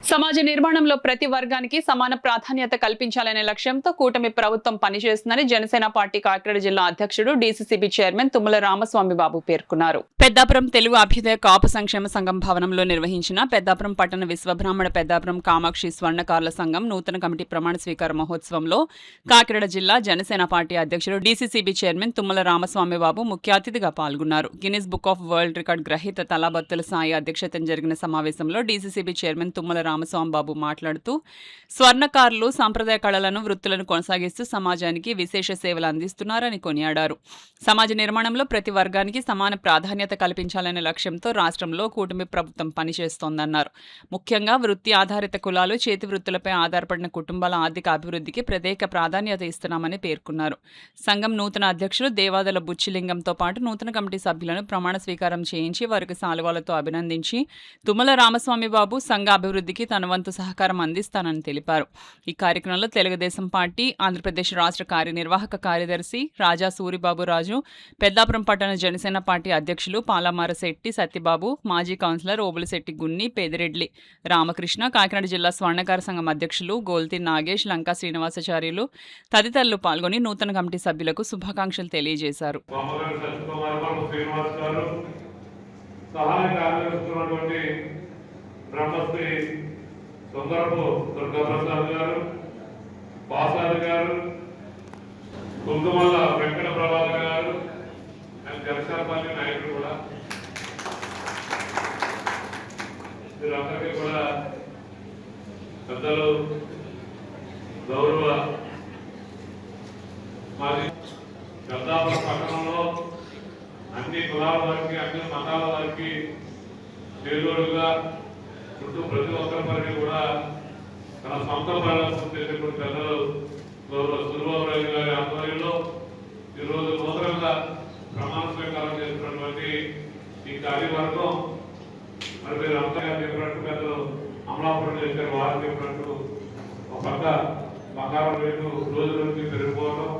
సమాజ నిర్మాణంలో ప్రతి వర్గానికి సమాన ప్రాధాన్యత కల్పించాలనే లక్ష్యంతో కూటమి ప్రభుత్వం పనిచేస్తుందని జనసేన పార్టీ కాకినాడ జిల్లా అధ్యక్షుడు డీసీసీబీ చైర్మన్ తుమ్మల రామస్వామి బాబు పేర్కొన్నారు. పెద్దాపురం తెలుగు అభ్యుదయ కాపు సంక్షేమ సంఘం భవనంలో నిర్వహించిన పెద్దాపురం పట్టణ విశ్వబ్రాహ్మణ పెద్దాపురం కామాక్షి స్వర్ణకారుల సంఘం నూతన కమిటీ ప్రమాణ స్వీకార మహోత్సవంలో కాకినాడ జిల్లా జనసేన పార్టీ అధ్యక్షుడు డీసీసీబీ చైర్మన్ తుమ్మల రామస్వామి బాబు ముఖ్య అతిథిగా పాల్గొన్నారు. Guinness book of world record గ్రహీత తలాబత్తుల సాయి అధ్యక్షతన జరిగిన సమావేశంలో డీసీసీబీ చైర్మన్ తుమ్మల రామస్వామిబాబు మాట్లాడుతూ స్వర్ణకారులు సాంప్రదాయ కళలను వృత్తులను కొనసాగిస్తూ సమాజానికి విశేష సేవలు అందిస్తున్నారని కొనియాడారు. సమాజ నిర్మాణంలో ప్రతి వర్గానికి సమాన ప్రాధాన్యత కల్పించాలనే లక్ష్యంతో రాష్ట్రంలో కూటమి ప్రభుత్వం పనిచేస్తోందన్నారు. ముఖ్యంగా వృత్తి ఆధారిత కులాలు, చేతి వృత్తులపై ఆధారపడిన కుటుంబాల ఆర్థిక అభివృద్ధికి ప్రత్యేక ప్రాధాన్యత ఇస్తున్నామని పేర్కొన్నారు. సంఘం నూతన అధ్యక్షులు దేవాదల బుచ్చిలింగంతో పాటు నూతన కమిటీ సభ్యులను ప్రమాణ స్వీకారం చేయించి వారికి శాలువాలతో అభినందించి తుమ్మల రామస్వామి బాబు సంఘ అభివృద్ధికి తన వంతు సహకారం అందిస్తానని తెలిపారు. ఈ కార్యక్రమంలో తెలుగుదేశం పార్టీ ఆంధ్రప్రదేశ్ రాష్ట్ర కార్యనిర్వాహక కార్యదర్శి రాజా సూరిబాబు రాజు, పెద్దాపురం పట్టణ జనసేన పార్టీ అధ్యక్షులు పాలమార శెట్టి సత్యబాబు, మాజీ కౌన్సిలర్ ఓబులశెట్టి గున్ని, పేదిరెడ్డి రామకృష్ణ, కాకినాడ జిల్లా స్వర్ణకార సంఘం అధ్యక్షులు గోల్తి నాగేష్, లంకా శ్రీనివాసాచార్యులు తదితరులు పాల్గొని నూతన కమిటీ సభ్యులకు శుభాకాంక్షలు తెలియజేశారు. బ్రహ్మశ్రీ సుందరపు దుర్గాప్రసాద్ గారు, పాసాద్ గారు, కుంకుమల్ల వెంకట ప్రభాకర్ గారు అండ్ జనసేన పార్టీ నాయకులు కూడా వీరందరికీ కూడా పెద్దలు గౌరవ మాది పెద్దాపురం పట్టణంలో అన్ని కులాల వారికి, అన్ని మతాల వారికి చేదోడుగా చుట్టూ ప్రతి ఒక్కరి కూడా తన సొంత ప్రారంభం చేసేటువంటి పెద్దలు గౌరవ సూరిబాబు రాజు గారి ఆధ్వర్యంలో ఈరోజు నూతనంగా ప్రమాణ స్వీకారం చేస్తున్నటువంటి ఈ కార్యవర్గం మరి మీరు అంతా చెప్పినట్టు పెద్దలు అమలాపురం చేశారు. వారు చెప్పినట్టు ఒక పక్క బంగారం రేటు రోజు రోజుకి పెరిగిపోవడం,